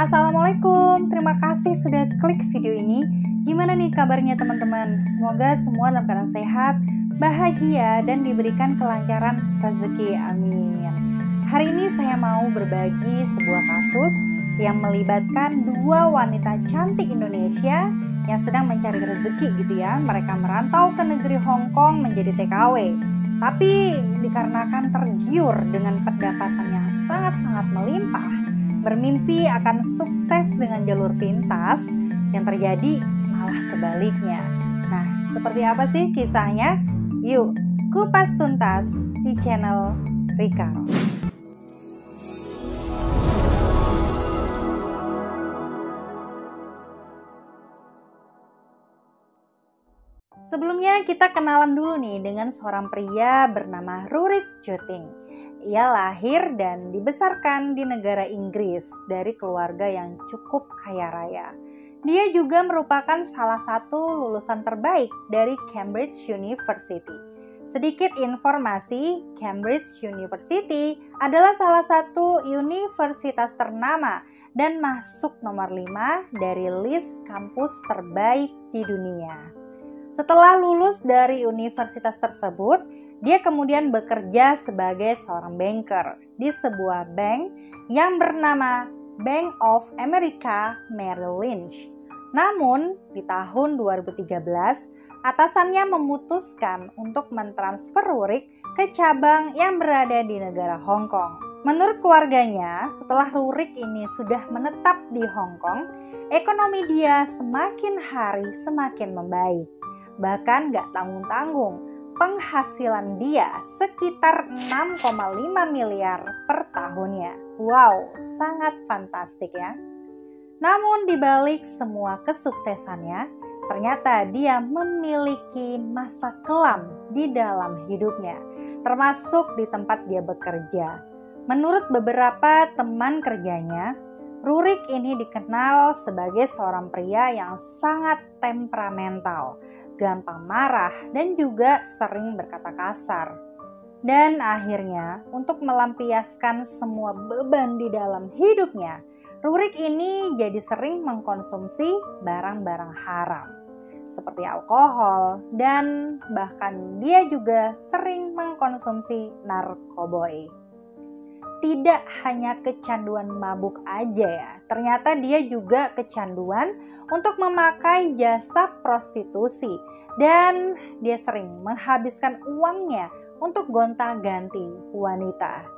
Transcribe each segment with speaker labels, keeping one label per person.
Speaker 1: Assalamualaikum, terima kasih sudah klik video ini. Gimana nih kabarnya teman-teman? Semoga semua dalam keadaan sehat, bahagia, dan diberikan kelancaran rezeki. Amin. Hari ini saya mau berbagi sebuah kasus yang melibatkan dua wanita cantik Indonesia yang sedang mencari rezeki gitu ya. Mereka merantau ke negeri Hong Kong menjadi TKW. Tapi dikarenakan tergiur dengan pendapatan yang sangat-sangat melimpah, bermimpi akan sukses dengan jalur pintas, yang terjadi malah sebaliknya. Nah, seperti apa sih kisahnya? Yuk, kupas tuntas di channel Rika. Sebelumnya kita kenalan dulu nih dengan seorang pria bernama Rurik Chutting. Ia lahir dan dibesarkan di negara Inggris dari keluarga yang cukup kaya raya. Dia juga merupakan salah satu lulusan terbaik dari Cambridge University. Sedikit informasi, Cambridge University adalah salah satu universitas ternama dan masuk nomor 5 dari list kampus terbaik di dunia. Setelah lulus dari universitas tersebut, dia kemudian bekerja sebagai seorang banker di sebuah bank yang bernama Bank of America Merrill Lynch. Namun, di tahun 2013, atasannya memutuskan untuk mentransfer Rurik ke cabang yang berada di negara Hong Kong. Menurut keluarganya, setelah Rurik ini sudah menetap di Hong Kong, ekonomi dia semakin hari semakin membaik. Bahkan gak tanggung-tanggung, penghasilan dia sekitar 6,5 miliar per tahunnya. Wow, sangat fantastik ya. Namun dibalik semua kesuksesannya, ternyata dia memiliki masa kelam di dalam hidupnya, termasuk di tempat dia bekerja. Menurut beberapa teman kerjanya, Rurik ini dikenal sebagai seorang pria yang sangat temperamental, gampang marah, dan juga sering berkata kasar. Dan akhirnya, untuk melampiaskan semua beban di dalam hidupnya, Rurik ini jadi sering mengkonsumsi barang-barang haram, seperti alkohol, dan bahkan dia juga sering mengkonsumsi narkoba. Tidak hanya kecanduan mabuk aja ya, ternyata dia juga kecanduan untuk memakai jasa prostitusi dan dia sering menghabiskan uangnya untuk gonta-ganti wanita.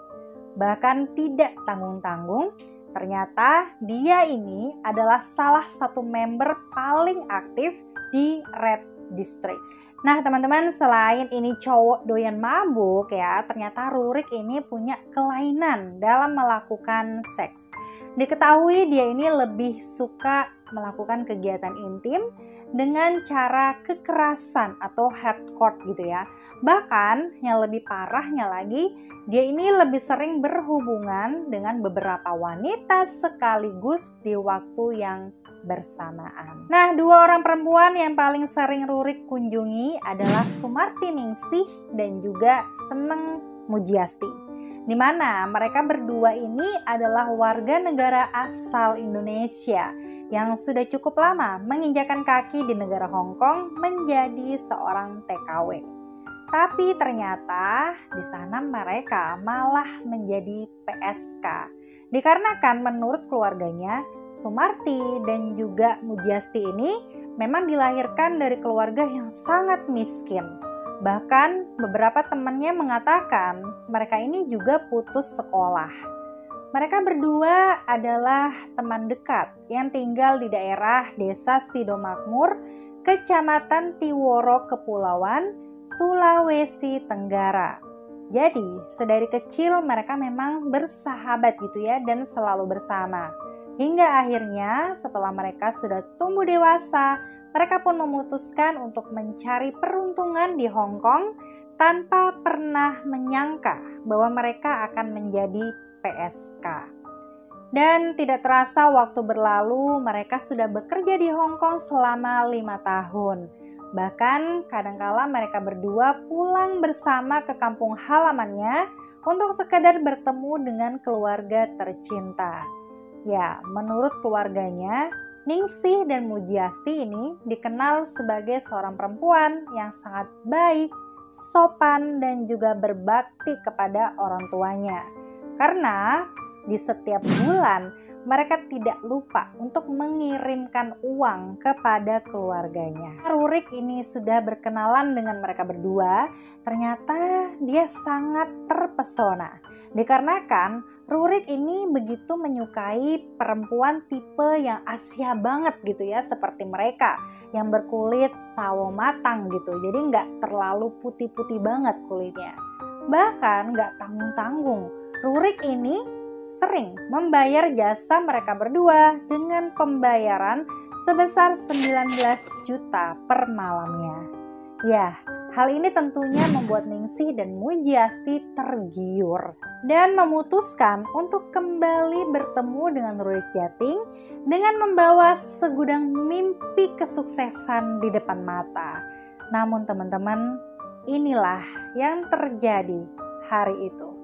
Speaker 1: Bahkan tidak tanggung-tanggung, ternyata dia ini adalah salah satu member paling aktif di Red District. Nah teman-teman, selain ini cowok doyan mabuk ya, ternyata Rurik ini punya kelainan dalam melakukan seks. Diketahui dia ini lebih suka melakukan kegiatan intim dengan cara kekerasan atau hardcore gitu ya. Bahkan yang lebih parahnya lagi, dia ini lebih sering berhubungan dengan beberapa wanita sekaligus di waktu yang bersamaan. Nah, dua orang perempuan yang paling sering Rurik kunjungi adalah Sumarti Ningsih dan juga Seneng Mujiasti, di mana mereka berdua ini adalah warga negara asal Indonesia yang sudah cukup lama menginjakan kaki di negara Hong Kong menjadi seorang TKW. Tapi ternyata di sana mereka malah menjadi PSK. Dikarenakan menurut keluarganya, Sumarti dan juga Mujiasti ini memang dilahirkan dari keluarga yang sangat miskin. Bahkan beberapa temannya mengatakan mereka ini juga putus sekolah. Mereka berdua adalah teman dekat yang tinggal di daerah Desa Sidomakmur, Kecamatan Tiworo Kepulauan, Sulawesi Tenggara. Jadi sedari kecil mereka memang bersahabat gitu ya dan selalu bersama. Hingga akhirnya setelah mereka sudah tumbuh dewasa, mereka pun memutuskan untuk mencari peruntungan di Hong Kong tanpa pernah menyangka bahwa mereka akan menjadi PSK. Dan tidak terasa waktu berlalu, mereka sudah bekerja di Hong Kong selama 5 tahun. Bahkan kadangkala mereka berdua pulang bersama ke kampung halamannya untuk sekedar bertemu dengan keluarga tercinta. Ya, menurut keluarganya, Ningsih dan Mujiasti ini dikenal sebagai seorang perempuan yang sangat baik, sopan, dan juga berbakti kepada orang tuanya. Karena di setiap bulan mereka tidak lupa untuk mengirimkan uang kepada keluarganya. Rurik ini sudah berkenalan dengan mereka berdua, ternyata dia sangat terpesona. Dikarenakan Rurik ini begitu menyukai perempuan tipe yang Asia banget gitu ya, seperti mereka yang berkulit sawo matang gitu, jadi nggak terlalu putih-putih banget kulitnya. Bahkan nggak tanggung-tanggung, Rurik ini sering membayar jasa mereka berdua dengan pembayaran sebesar 19 juta per malamnya. Ya, hal ini tentunya membuat Ningsih dan Mujiasti tergiur dan memutuskan untuk kembali bertemu dengan Rurik Jating dengan membawa segudang mimpi kesuksesan di depan mata. Namun teman-teman, inilah yang terjadi hari itu.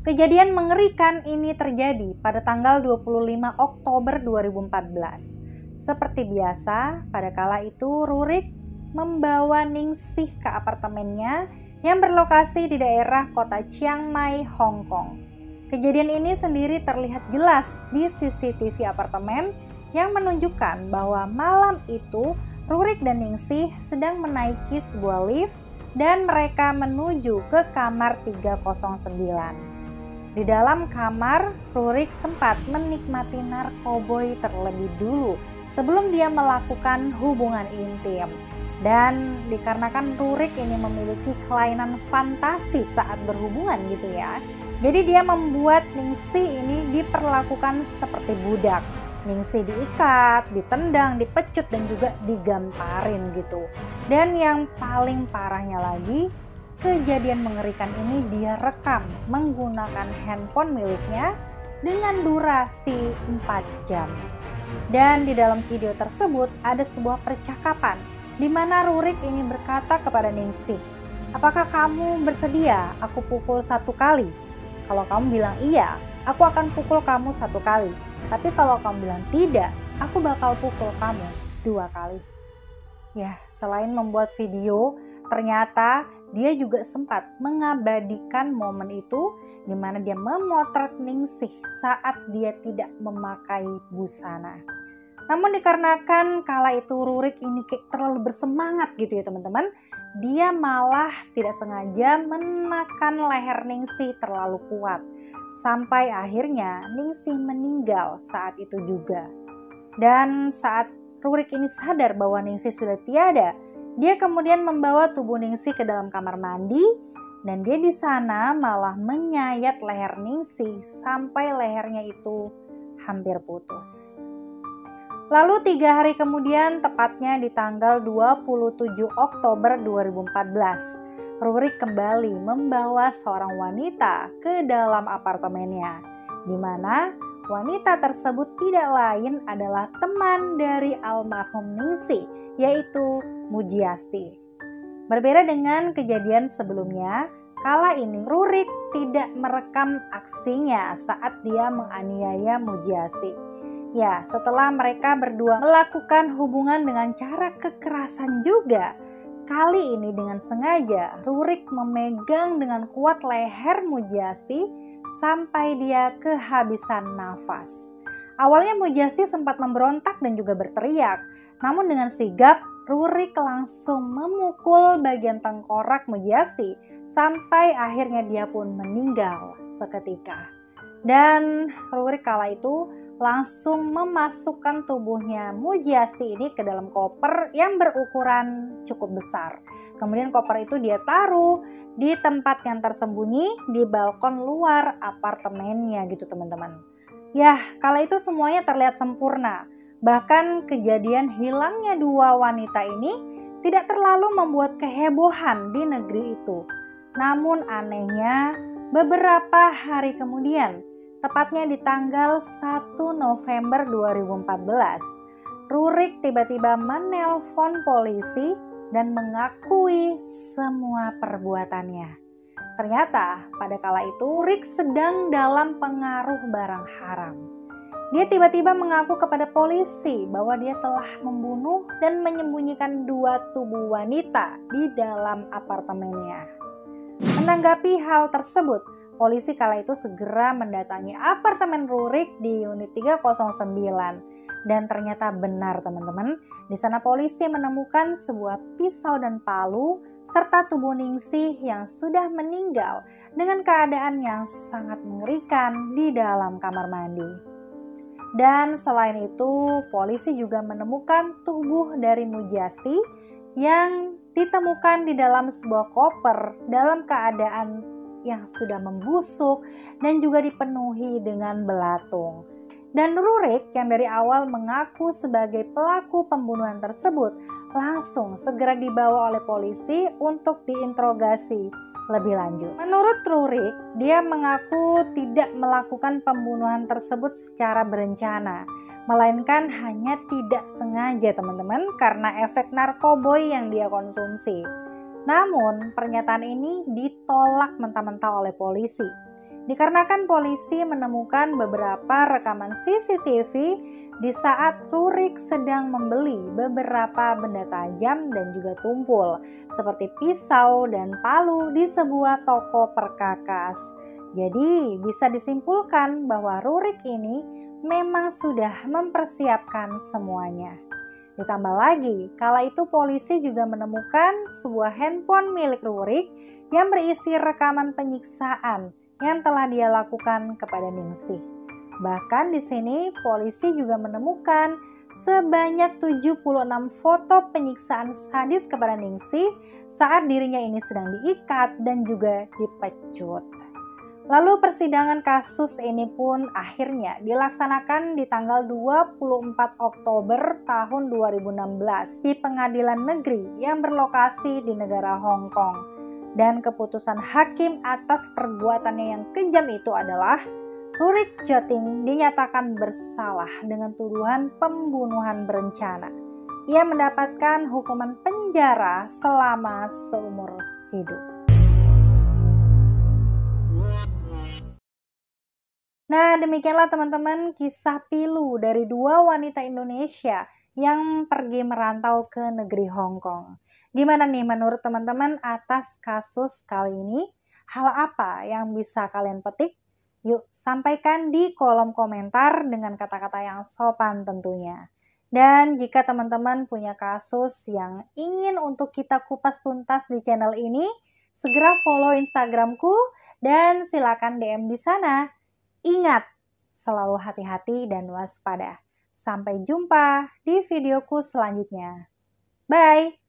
Speaker 1: Kejadian mengerikan ini terjadi pada tanggal 25 Oktober 2014. Seperti biasa, pada kala itu Rurik membawa Ningsih ke apartemennya yang berlokasi di daerah kota Chiang Mai, Hong Kong. Kejadian ini sendiri terlihat jelas di CCTV apartemen yang menunjukkan bahwa malam itu Rurik dan Ningsih sedang menaiki sebuah lift dan mereka menuju ke kamar 309. Di dalam kamar, Rurik sempat menikmati narkoboy terlebih dulu sebelum dia melakukan hubungan intim. Dan dikarenakan Rurik ini memiliki kelainan fantasi saat berhubungan gitu ya, jadi dia membuat Ningsih ini diperlakukan seperti budak. Ningsih diikat, ditendang, dipecut, dan juga digamparin gitu. Dan yang paling parahnya lagi, kejadian mengerikan ini dia rekam menggunakan handphone miliknya dengan durasi 4 jam. Dan di dalam video tersebut ada sebuah percakapan di mana Rurik ini berkata kepada Ningsih, "Apakah kamu bersedia aku pukul 1 kali? Kalau kamu bilang iya, aku akan pukul kamu 1 kali. Tapi kalau kamu bilang tidak, aku bakal pukul kamu 2 kali." Ya, selain membuat video, ternyata dia juga sempat mengabadikan momen itu di mana dia memotret Ningsih saat dia tidak memakai busana. Namun dikarenakan kala itu Rurik ini kayak terlalu bersemangat gitu ya teman-teman, dia malah tidak sengaja menekan leher Ningsih terlalu kuat. Sampai akhirnya Ningsih meninggal saat itu juga. Dan saat Rurik ini sadar bahwa Ningsih sudah tiada, dia kemudian membawa tubuh Ningsih ke dalam kamar mandi dan dia di sana malah menyayat leher Ningsih sampai lehernya itu hampir putus. Lalu 3 hari kemudian, tepatnya di tanggal 27 Oktober 2014, Rurik kembali membawa seorang wanita ke dalam apartemennya, di mana wanita tersebut tidak lain adalah teman dari almarhum Ningsih, yaitu Mujiasti. Berbeda dengan kejadian sebelumnya, kala ini Rurik tidak merekam aksinya saat dia menganiaya Mujiasti. Ya, setelah mereka berdua melakukan hubungan dengan cara kekerasan juga, kali ini dengan sengaja Rurik memegang dengan kuat leher Mujiasti sampai dia kehabisan nafas. Awalnya Mujiasti sempat memberontak dan juga berteriak, namun dengan sigap Rurik langsung memukul bagian tengkorak Mujiasti sampai akhirnya dia pun meninggal seketika. Dan Rurik kala itu langsung memasukkan tubuhnya Mujiasti ini ke dalam koper yang berukuran cukup besar. Kemudian koper itu dia taruh di tempat yang tersembunyi di balkon luar apartemennya gitu teman-teman. Ya, kala itu semuanya terlihat sempurna. Bahkan kejadian hilangnya 2 wanita ini tidak terlalu membuat kehebohan di negeri itu. Namun anehnya, beberapa hari kemudian, tepatnya di tanggal 1 November 2014, Rurik tiba-tiba menelpon polisi dan mengakui semua perbuatannya. Ternyata pada kala itu Rurik sedang dalam pengaruh barang haram. Dia tiba-tiba mengaku kepada polisi bahwa dia telah membunuh dan menyembunyikan 2 tubuh wanita di dalam apartemennya. Menanggapi hal tersebut, polisi kala itu segera mendatangi apartemen Rurik di unit 309. Dan ternyata benar teman-teman, di sana polisi menemukan sebuah pisau dan palu serta tubuh Ningsih yang sudah meninggal dengan keadaan yang sangat mengerikan di dalam kamar mandi. Dan selain itu, polisi juga menemukan tubuh dari Mujasti yang ditemukan di dalam sebuah koper dalam keadaan yang sudah membusuk dan juga dipenuhi dengan belatung. Dan Rurik yang dari awal mengaku sebagai pelaku pembunuhan tersebut langsung segera dibawa oleh polisi untuk diinterogasi lebih lanjut. Menurut Rurik, dia mengaku tidak melakukan pembunuhan tersebut secara berencana, melainkan hanya tidak sengaja teman-teman karena efek narkoboy yang dia konsumsi. Namun, pernyataan ini ditolak mentah-mentah oleh polisi. Dikarenakan polisi menemukan beberapa rekaman CCTV di saat Rurik sedang membeli beberapa benda tajam dan juga tumpul seperti pisau dan palu di sebuah toko perkakas. Jadi bisa disimpulkan bahwa Rurik ini memang sudah mempersiapkan semuanya. Ditambah lagi, kala itu polisi juga menemukan sebuah handphone milik Rurik yang berisi rekaman penyiksaan yang telah dia lakukan kepada Ningsih. Bahkan di sini polisi juga menemukan sebanyak 76 foto penyiksaan sadis kepada Ningsih saat dirinya ini sedang diikat dan juga dipecut. Lalu persidangan kasus ini pun akhirnya dilaksanakan di tanggal 24 Oktober tahun 2016 di pengadilan negeri yang berlokasi di negara Hong Kong. Dan keputusan hakim atas perbuatannya yang kejam itu adalah Rurik Choting dinyatakan bersalah dengan tuduhan pembunuhan berencana. Ia mendapatkan hukuman penjara selama seumur hidup. Nah, demikianlah teman-teman kisah pilu dari 2 wanita Indonesia yang pergi merantau ke negeri Hong Kong. Gimana nih menurut teman-teman atas kasus kali ini? Hal apa yang bisa kalian petik? Yuk sampaikan di kolom komentar dengan kata-kata yang sopan tentunya. Dan jika teman-teman punya kasus yang ingin untuk kita kupas tuntas di channel ini, segera follow Instagramku dan silakan DM di sana. Ingat, selalu hati-hati dan waspada. Sampai jumpa di videoku selanjutnya. Bye!